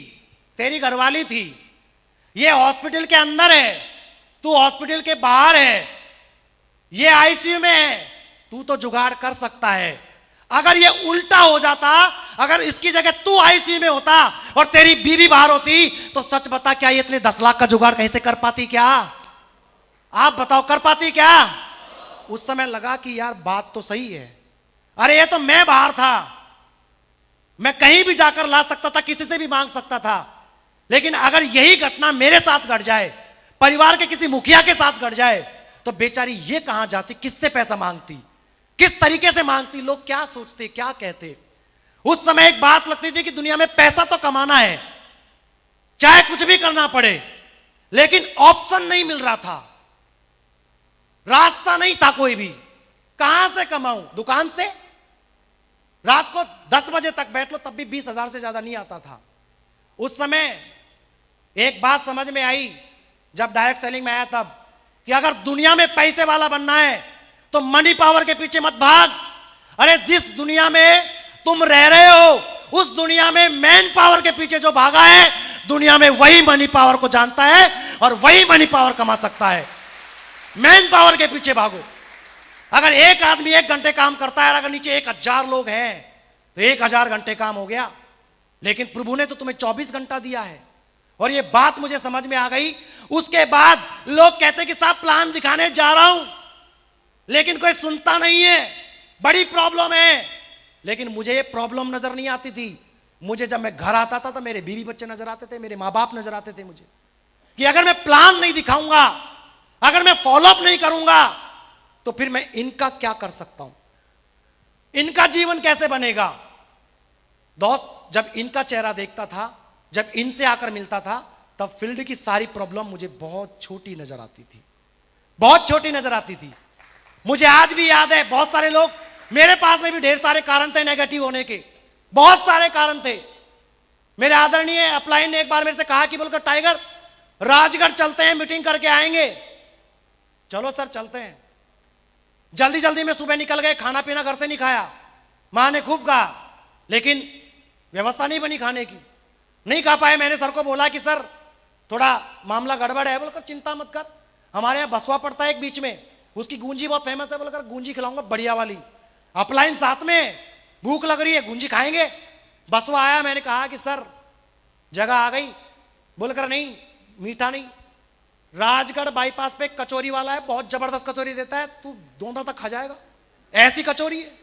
तेरी घरवाली थी, ये हॉस्पिटल के अंदर है, तू हॉस्पिटल के बाहर है, ये आईसीयू में है, तू तो जुगाड़ कर सकता है। अगर ये उल्टा हो जाता, अगर इसकी जगह तू आईसीयू में होता और तेरी बीवी बाहर होती, तो सच बता क्या ये इतने 10 लाख का जुगाड़ कहीं से कर पाती क्या? आप बताओ, कर पाती क्या? उस समय लगा कि यार बात तो सही है, अरे ये तो मैं बाहर था, मैं कहीं भी जाकर ला सकता था, किसी से भी मांग सकता था, लेकिन अगर यही घटना मेरे साथ घट जाए, परिवार के किसी मुखिया के साथ घट जाए, तो बेचारी ये कहां जाती, किससे पैसा मांगती, किस तरीके से मांगती, लोग क्या सोचते, क्या कहते। उस समय एक बात लगती थी कि दुनिया में पैसा तो कमाना है, चाहे कुछ भी करना पड़े, लेकिन ऑप्शन नहीं मिल रहा था, रास्ता नहीं था कोई भी। कहां से कमाऊं? दुकान से? रात को 10 बजे तक बैठ लो तब भी 20,000 से ज्यादा नहीं आता था। उस समय एक बात समझ में आई जब डायरेक्ट सेलिंग में आया तब, कि अगर दुनिया में पैसे वाला बनना है तो मनी पावर के पीछे मत भाग। अरे जिस दुनिया में तुम रह रहे हो उस दुनिया में मैन पावर के पीछे जो भागा है, दुनिया में वही मनी पावर को जानता है और वही मनी पावर कमा सकता है। मैन पावर के पीछे भागो। अगर एक आदमी 1 घंटे काम करता है और अगर नीचे 1000 लोग हैं तो 1000 घंटे काम हो गया, लेकिन प्रभु ने तो तुम्हें 24 घंटा दिया है। और ये बात मुझे समझ में आ गई। उसके बाद लोग कहते कि साहब प्लान दिखाने जा रहा हूं, लेकिन कोई सुनता नहीं है, बड़ी प्रॉब्लम है। लेकिन मुझे ये प्रॉब्लम नजर नहीं आती थी। मुझे जब मैं घर आता था तो मेरे बीवी बच्चे नजर आते थे, मेरे माँ बाप नजर आते थे मुझे, कि अगर मैं प्लान नहीं दिखाऊंगा, अगर मैं फॉलोअप नहीं करूंगा, तो फिर मैं इनका क्या कर सकता हूं, इनका जीवन कैसे बनेगा। दोस्त, जब इनका चेहरा देखता था, जब इनसे आकर मिलता था, तब फील्ड की सारी प्रॉब्लम मुझे बहुत छोटी नजर आती थी, बहुत छोटी नजर आती थी। मुझे आज भी याद है, बहुत सारे लोग, मेरे पास में भी ढेर सारे कारण थे नेगेटिव होने के, बहुत सारे कारण थे। मेरे आदरणीय अपलाइन ने एक बार मेरे से कहा कि बोलकर टाइगर राजगढ़ चलते हैं, मीटिंग करके आएंगे। चलो सर चलते हैं। जल्दी जल्दी में सुबह निकल गए, खाना पीना घर से नहीं खाया, मां ने खूब कहा, लेकिन व्यवस्था नहीं बनी खाने की, नहीं खा पाए। मैंने सर को बोला कि सर थोड़ा मामला गड़बड़ है। बोलकर चिंता मत कर, हमारे यहाँ बसवा पड़ता है एक बीच में, उसकी गूंजी बहुत फेमस है, बोलकर गूंजी खिलाऊंगा बढ़िया वाली। अपलाइन साथ में, भूख लग रही है, गूंजी खाएंगे। बसवा आया, मैंने कहा कि सर जगह आ गई। बोलकर नहीं, मीठा नहीं, राजगढ़ बाईपास पे कचौरी वाला है, बहुत जबरदस्त कचौरी देता है, तू दोनों तक खा जाएगा, ऐसी कचौरी है।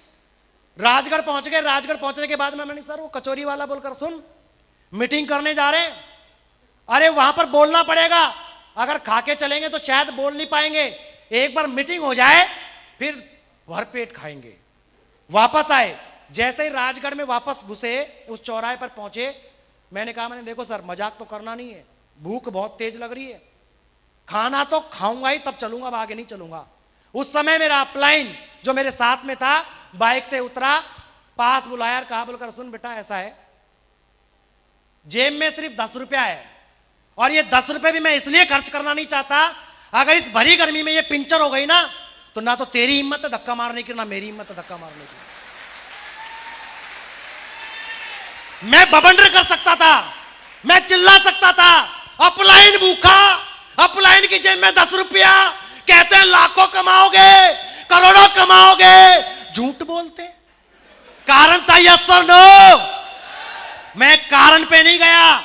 राजगढ़ पहुंच गए। राजगढ़ पहुंचने के बाद मैंने सर वो कचौरी वाला, बोलकर सुन मीटिंग करने जा रहे हैं, अरे वहां पर बोलना पड़ेगा, अगर खा के चलेंगे तो शायद बोल नहीं पाएंगे, एक बार मीटिंग हो जाए फिर भरपेट खाएंगे। वापस आए, जैसे ही राजगढ़ में वापस घुसे, उस चौराहे पर पहुंचे, मैंने कहा, मैंने देखो सर मजाक तो करना नहीं है, भूख बहुत तेज लग रही है, खाना तो खाऊंगा ही तब चलूंगा, अब आगे नहीं चलूंगा। उस समय मेरा अपलाइन जो मेरे साथ में था बाइक से उतरा, पास बुलाया, कहा, बोलकर सुन बेटा ऐसा है, जेब में सिर्फ 10 रुपया है, और ये 10 रुपए भी मैं इसलिए खर्च करना नहीं चाहता, अगर इस भरी गर्मी में ये पंचर हो गई ना, तो ना तो तेरी हिम्मत है धक्का मारने की, ना मेरी हिम्मत है धक्का मारने की। मैं बबंडर कर सकता था, मैं चिल्ला सकता था, अपलाइन भूखा, अपलाइन की जेब में 10 रुपया, कहते हैं लाखों कमाओगे, करोड़ों कमाओगे, झूठ बोलते। कारण था यस और नो। मैं कारण पे नहीं गया,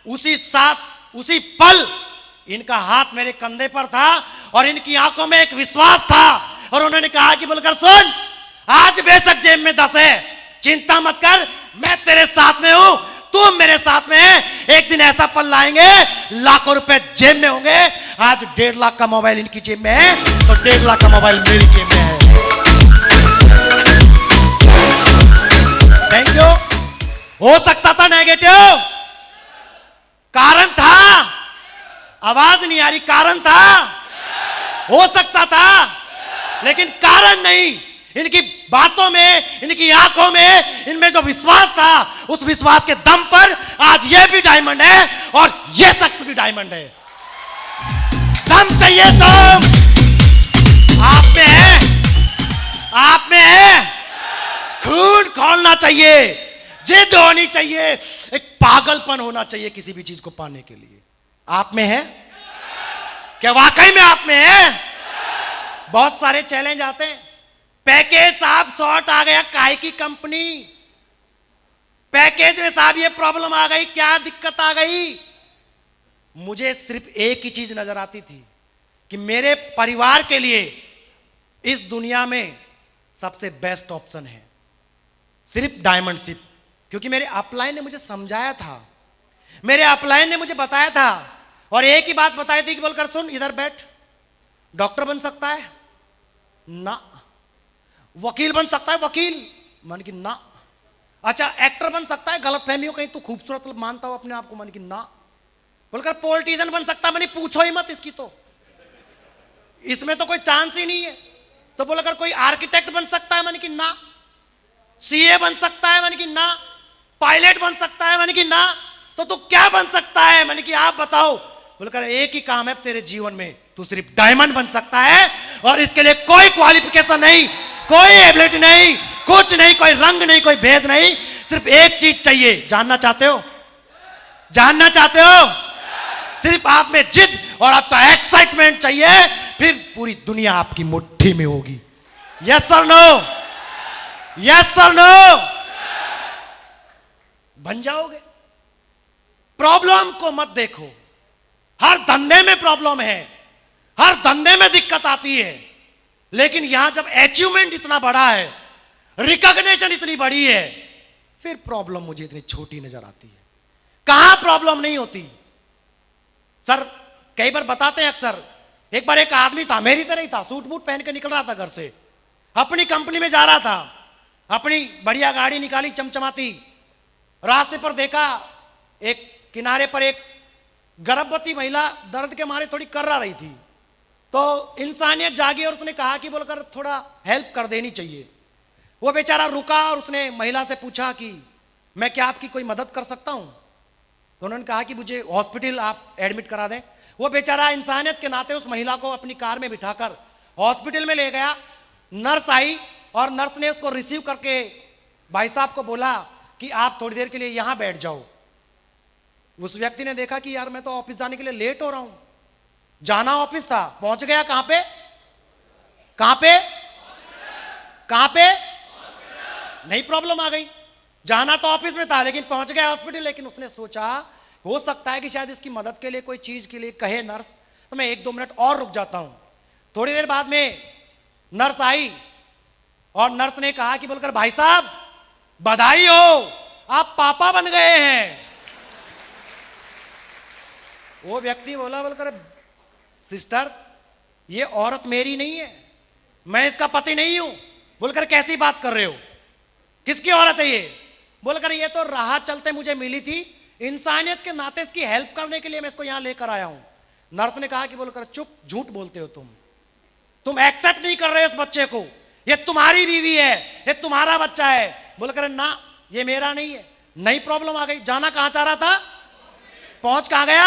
उसी साथ उसी पल इनका हाथ मेरे कंधे पर था और इनकी आंखों में एक विश्वास था, और उन्होंने कहा कि बोलकर सुन, आज बेशक जेब में 10 है, चिंता मत कर, मैं तेरे साथ में हूं, तू मेरे साथ में है, एक दिन ऐसा पल लाएंगे लाखों रुपए जेब में होंगे। आज 1.5 लाख का मोबाइल इनकी जेब में है, तो 1.5 लाख का मोबाइल मेरी जेब में है। Thank you. हो सकता था नेगेटिव, कारण था, आवाज नहीं आ रही, कारण था, हो सकता था, लेकिन कारण नहीं। इनकी बातों में, इनकी आंखों में, इनमें जो विश्वास था, उस विश्वास के दम पर आज ये भी डायमंड है और ये शख्स भी डायमंड है। दम चाहिए, दम आप में है, आप में है, खून खोलना चाहिए, जिद होनी चाहिए, एक पागलपन होना चाहिए किसी भी चीज को पाने के लिए। आप में है क्या? वाकई में आप में है? बहुत सारे चैलेंज आते हैं, पैकेज साहब शॉर्ट आ गया, काय की कंपनी, पैकेज में साहब ये प्रॉब्लम आ गई, क्या दिक्कत आ गई। मुझे सिर्फ एक ही चीज नजर आती थी कि मेरे परिवार के लिए इस दुनिया में सबसे बेस्ट ऑप्शन है सिर्फ डायमंड शिप, क्योंकि मेरे अपलाइन ने मुझे समझाया था, मेरे अपलाइन ने मुझे बताया था, और एक ही बात बताई थी कि बोलकर सुन इधर बैठ, डॉक्टर बन सकता है ना, वकील बन सकता है, वकील मन की ना, अच्छा एक्टर बन सकता है, गलत फहमी हो कहीं तू खूबसूरत मानता हो अपने आप को, मन की ना, बोलकर पॉलिटिशियन बन सकता है, मैंने पूछो ही मत इसकी, तो इसमें तो कोई चांस ही नहीं है, तो बोलकर कोई आर्किटेक्ट बन सकता है, मन की ना, सीए बन सकता है, मन की ना, पायलट बन सकता है, मन की ना, तो तू क्या बन सकता है, मन की आप बताओ। बोलकर एक ही काम है तेरे जीवन में, तू सिर्फ डायमंड बन सकता है, और इसके लिए कोई क्वालिफिकेशन नहीं, कोई एबिलिटी नहीं, कुछ नहीं, कोई रंग नहीं, कोई भेद नहीं, सिर्फ एक चीज चाहिए। जानना चाहते हो? जानना चाहते हो? सिर्फ आप में जिद और आपका एक्साइटमेंट चाहिए, फिर पूरी दुनिया आपकी मुट्ठी में होगी। यस और नो? यस और नो? बन जाओगे। प्रॉब्लम को मत देखो, हर धंधे में प्रॉब्लम है, हर धंधे में दिक्कत आती है, लेकिन यहां जब अचीवमेंट इतना बड़ा है, रिकॉग्निशन इतनी बड़ी है, फिर प्रॉब्लम मुझे इतनी छोटी नजर आती है। कहां प्रॉब्लम नहीं होती सर, कई बार बताते हैं अक्सर, एक बार एक आदमी था, मेरी तरह ही था, सूट बूट पहन के निकल रहा था घर से, अपनी कंपनी में जा रहा था, अपनी बढ़िया गाड़ी निकाली चमचमाती, रास्ते पर देखा एक किनारे पर एक गर्भवती महिला दर्द के मारे थोड़ी कर्रा रही थी, तो इंसानियत जागी और उसने कहा कि बोलकर थोड़ा हेल्प कर देनी चाहिए। वो बेचारा रुका और उसने महिला से पूछा कि मैं क्या आपकी कोई मदद कर सकता हूं? तो उन्होंने कहा कि मुझे हॉस्पिटल आप एडमिट करा दें। वो बेचारा इंसानियत के नाते उस महिला को अपनी कार में बिठाकर हॉस्पिटल में ले गया। नर्स आई और नर्स ने उसको रिसीव करके भाई साहब को बोला कि आप थोड़ी देर के लिए यहां बैठ जाओ। उस व्यक्ति ने देखा कि यार मैं तो ऑफिस जाने के लिए लेट हो रहा हूं, जाना ऑफिस था, पहुंच गया कहां पे, कहां पे, कहां पे, नई प्रॉब्लम आ गई। जाना तो ऑफिस में था लेकिन पहुंच गया हॉस्पिटल। लेकिन उसने सोचा हो सकता है कि शायद इसकी मदद के लिए कोई चीज के लिए कहे नर्स, तो मैं 1-2 मिनट और रुक जाता हूं। थोड़ी देर बाद में नर्स आई और नर्स ने कहा कि बोलकर भाई साहब बधाई हो, आप पापा बन गए हैं। वो व्यक्ति बोला बोलकर सिस्टर ये औरत मेरी नहीं है, मैं इसका पति नहीं हूं। बोलकर कैसी बात कर रहे हो, किसकी औरत है ये? बोलकर ये तो राह चलते मुझे मिली थी, इंसानियत के नाते इसकी हेल्प करने के लिए मैं इसको यहां लेकर आया हूं। नर्स ने कहा कि बोलकर चुप, झूठ बोलते हो तुम एक्सेप्ट नहीं कर रहे हो इस बच्चे को, ये तुम्हारी बीवी है, ये तुम्हारा बच्चा है। बोलकर ना ये मेरा नहीं है। नई प्रॉब्लम आ गई। जाना कहां चाह रहा था, पहुंच कहां गया,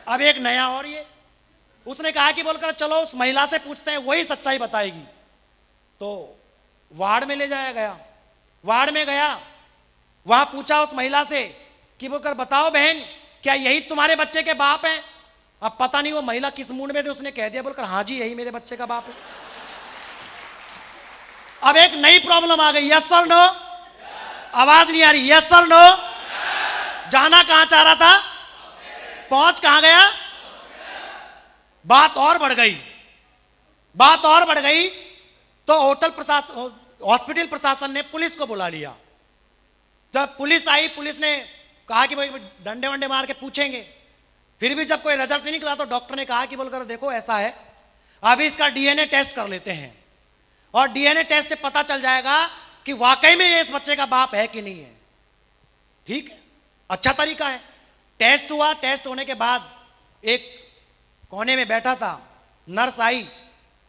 अब एक नया और ये। उसने कहा कि बोलकर चलो उस महिला से पूछते हैं, वही सच्चाई बताएगी। तो वार्ड में ले जाया गया। वार्ड में गया, वहां पूछा उस महिला से कि बोलकर बताओ बहन क्या यही तुम्हारे बच्चे के बाप हैं? अब पता नहीं वो महिला किस मूड में थी, उसने कह दिया बोलकर हाँ जी यही मेरे बच्चे का बाप है। अब एक नई प्रॉब्लम आ गई, यस और नो? आवाज नहीं आ रही, यस और नो? जाना कहां चाह रहा था, पहुंच कहां गया? बात और बढ़ गई, बात और बढ़ गई। तो होटल प्रशासन, हॉस्पिटल प्रशासन ने पुलिस को बुला लिया। जब पुलिस आई, पुलिस ने कहा कि भाई डंडे वंडे मार के पूछेंगे। फिर भी जब कोई रिजल्ट नहीं निकला तो डॉक्टर ने कहा कि बोलकर देखो ऐसा है, अभी इसका डीएनए टेस्ट कर लेते हैं और डीएनए टेस्ट से पता चल जाएगा कि वाकई में ये इस बच्चे का बाप है कि नहीं है। ठीक है, अच्छा तरीका है। टेस्ट हुआ। टेस्ट होने के बाद एक कोने में बैठा था, नर्स आई,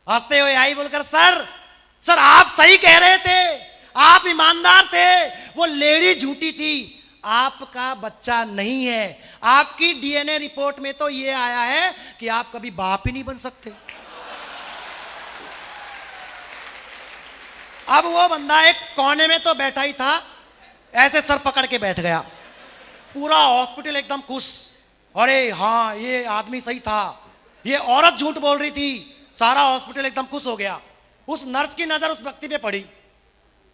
हंसते हुए आई, बोलकर सर आप सही कह रहे थे, आप ईमानदार थे, वो लेडी झूठी थी, आपका बच्चा नहीं है। आपकी डीएनए रिपोर्ट में तो ये आया है कि आप कभी बाप ही नहीं बन सकते। अब वो बंदा एक कोने में तो बैठा ही था, ऐसे सर पकड़ के बैठ गया। पूरा हॉस्पिटल एकदम खुश, अरे हाँ ये आदमी सही था, ये औरत झूठ बोल रही थी। सारा हॉस्पिटल एकदम खुश हो गया। उस नर्स की नजर उस व्यक्ति पे पड़ी।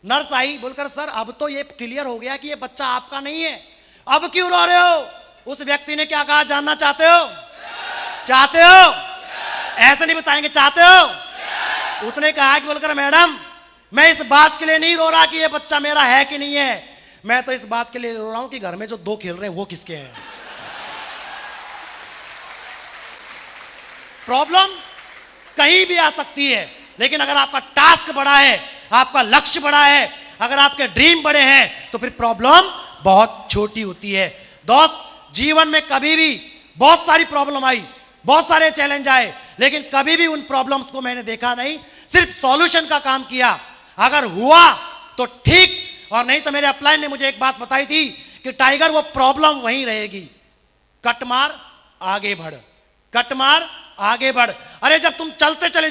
नर्स आई, बोलकर सर अब तो ये क्लियर हो गया कि ये बच्चा आपका नहीं है, अब क्यों रो रहे हो? उस व्यक्ति ने क्या कहा, जानना चाहते हो? चाहते हो? ऐसे नहीं बताएंगे, चाहते हो? उसने कहा कि बोलकर मैडम मैं इस बात के लिए नहीं रो रहा कि ये बच्चा मेरा है कि नहीं है, मैं तो इस बात के लिए रो रहा हूं कि घर में जो 2 खेल रहे हैं वो किसके हैं। प्रॉब्लम कहीं भी आ सकती है, लेकिन अगर आपका टास्क बड़ा है, आपका लक्ष्य बड़ा है, अगर आपके ड्रीम बड़े हैं, तो फिर प्रॉब्लम बहुत छोटी होती है। दोस्त, जीवन में कभी भी बहुत सारी प्रॉब्लम आई, बहुत सारे चैलेंज आए, लेकिन कभी भी उन प्रॉब्लम्स को मैंने देखा नहीं, सिर्फ सॉल्यूशन का काम किया। अगर हुआ तो ठीक, और नहीं तो मेरे अपलाइन ने मुझे एक बात बताई थी कि टाइगर वो प्रॉब्लम वहीं रहेगी, कट मार आगे बढ़, कट मार आगे बढ़। अरे जब तुम चलते चले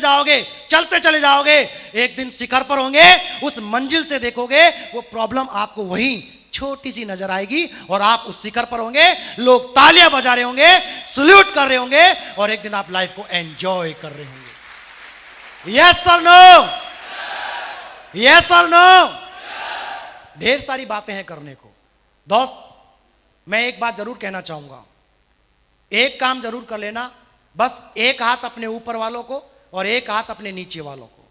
जाओगे, एक दिन शिखर पर होंगे, उस मंजिल से देखोगे वो प्रॉब्लम आपको वहीं छोटी सी नजर आएगी और आप उस शिखर पर होंगे, लोग तालियां बजा रहे होंगे, सल्यूट कर रहे होंगे और एक दिन आप लाइफ को एंजॉय कर रहे होंगे। यस और नो? यस और नो? ढेर सारी बातें हैं करने को। दोस्त, मैं एक बात जरूर कहना चाहूंगा, एक काम जरूर कर लेना, बस एक हाथ अपने ऊपर वालों को और एक हाथ अपने नीचे वालों को,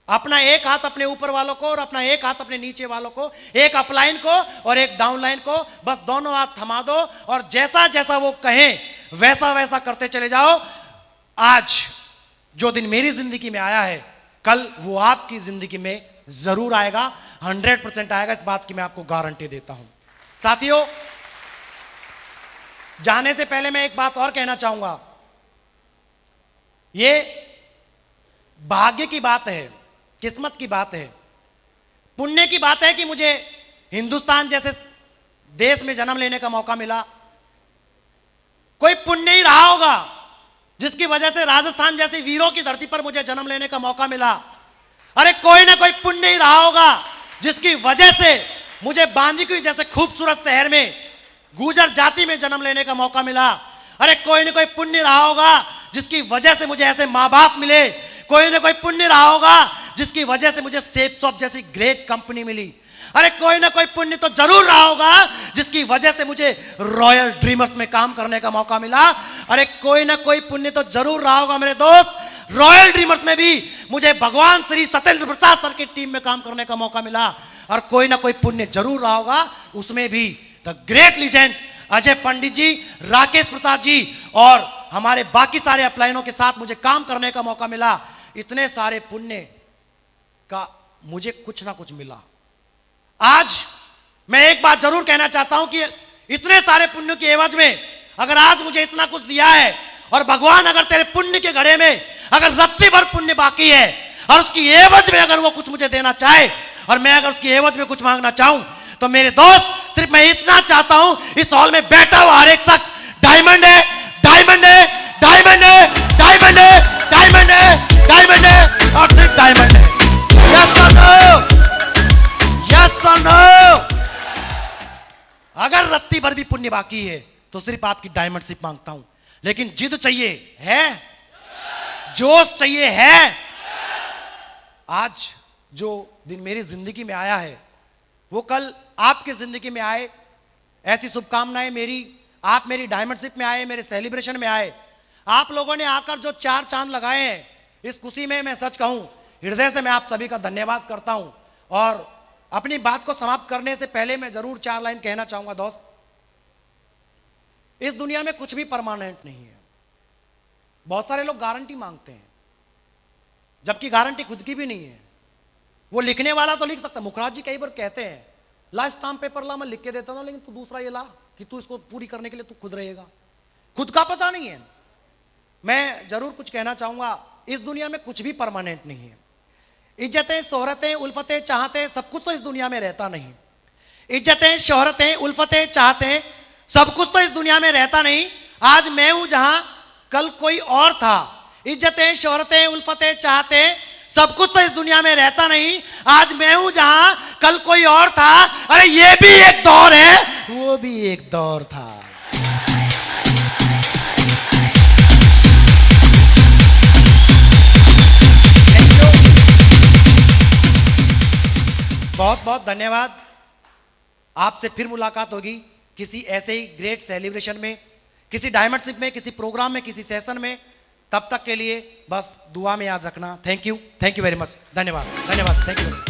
अपना एक हाथ अपने ऊपर वालों को और अपना एक हाथ अपने नीचे वालों को, एक अपलाइन को और एक डाउनलाइन को, बस दोनों हाथ थमा दो और जैसा जैसा वो कहें वैसा वैसा करते चले जाओ। आज जो दिन मेरी जिंदगी में आया है, कल वो आपकी जिंदगी में जरूर आएगा, 100% आएगा, इस बात की मैं आपको गारंटी देता हूं। साथियों, जाने से पहले मैं एक बात और कहना चाहूंगा। ये भाग्य की बात है, किस्मत की बात है, पुण्य की बात है कि मुझे हिंदुस्तान जैसे देश में जन्म लेने का मौका मिला। कोई पुण्य ही रहा होगा जिसकी वजह से राजस्थान जैसी वीरों की धरती पर मुझे जन्म लेने का मौका मिला। अरे कोई ना कोई पुण्य ही रहा होगा जिसकी वजह से मुझे बांदीकुई जैसे खूबसूरत शहर में गुर्जर जाति में जन्म लेने का मौका मिला। अरे कोई ना कोई पुण्य रहा होगा जिसकी वजह से मुझे ऐसे माँ बाप मिले। कोई ना कोई पुण्य रहा होगा जिसकी वजह से मुझे सेफ शॉप जैसी ग्रेट कंपनी मिली। अरे कोई ना कोई पुण्य तो जरूर रहा होगा जिसकी वजह से मुझे रॉयल ड्रीमर्स में काम करने का मौका मिला। अरे कोई ना कोई पुण्य तो जरूर रहा होगा मेरे दोस्त, रॉयल ड्रीमर्स में भी मुझे भगवान श्री सत्येंद्र प्रसाद सर की टीम में काम करने का मौका मिला। और कोई ना कोई पुण्य जरूर रहा होगा उसमें भी द ग्रेट लीजेंड अजय पंडित जी, राकेश प्रसाद जी और हमारे बाकी सारे अपलाइनों के साथ मुझे काम करने का मौका मिला। इतने सारे पुण्य का मुझे कुछ ना कुछ मिला। आज मैं एक बात जरूर कहना चाहता हूं कि इतने सारे पुण्य के एवज में अगर आज मुझे इतना कुछ दिया है और भगवान अगर तेरे पुण्य के घड़े में अगर रत्ती भर पुण्य बाकी है और उसकी एवज में अगर वो कुछ मुझे देना चाहे और मैं अगर उसकी एवज में कुछ मांगना चाहूं तो मेरे दोस्त सिर्फ मैं इतना चाहता हूं, इस हॉल में बैठा हुआ हर एक शख्स डायमंड है, डायमंड है, डायमंड है, डायमंड है, डायमंड है, डायमंड है और सिर्फ डायमंड है। यस और नो, यस और नो। अगर रत्ती भर भी पुण्य बाकी है तो सिर्फ आपकी डायमंडशिप मांगता हूं, लेकिन जिद चाहिए है, जोश चाहिए है। आज जो दिन मेरी जिंदगी में आया है वो कल आपकी जिंदगी में आए, ऐसी शुभकामनाएं मेरी, आप मेरी डायमंडशिप में आए, मेरे सेलिब्रेशन में आए। आप लोगों ने आकर जो 4 चांद लगाए हैं, इस खुशी में मैं सच कहूं हृदय से मैं आप सभी का धन्यवाद करता हूं। और अपनी बात को समाप्त करने से पहले मैं जरूर 4 लाइन कहना चाहूंगा। दोस्त, इस दुनिया में कुछ भी परमानेंट नहीं है। बहुत सारे लोग गारंटी मांगते हैं जबकि गारंटी खुद की भी नहीं है। वो लिखने वाला तो लिख सकता, मुखराज जी कई बार कहते हैं ला स्टाम्प पेपर ला, मैं लिख के देता हूं, लेकिन तू दूसरा ये ला कि तू इसको पूरी करने के लिए तू खुद रहेगा। खुद का पता नहीं है। मैं जरूर कुछ कहना चाहूंगा, इस दुनिया में कुछ भी परमानेंट नहीं है। इज्जतें, शोहरतें, उल्फतें, चाहते सब कुछ तो इस दुनिया में रहता नहीं। इज्जतें, शोहरतें, उल्फतें, चाहते सब कुछ तो इस दुनिया में रहता नहीं। आज मैं हूं जहां कल कोई और था। इज्जतें, शोहरतें, उल्फतें, चाहते सब कुछ तो इस दुनिया में रहता नहीं। आज मैं हूं जहां कल कोई और था। अरे ये भी एक दौर है, वो भी एक दौर था। बहुत बहुत धन्यवाद। आपसे फिर मुलाकात होगी किसी ऐसे ही ग्रेट सेलिब्रेशन में, किसी डायमंडशिप में, किसी प्रोग्राम में, किसी सेशन में। तब तक के लिए बस दुआ में याद रखना। Thank you very much. धन्यवाद, धन्यवाद, थैंक यू।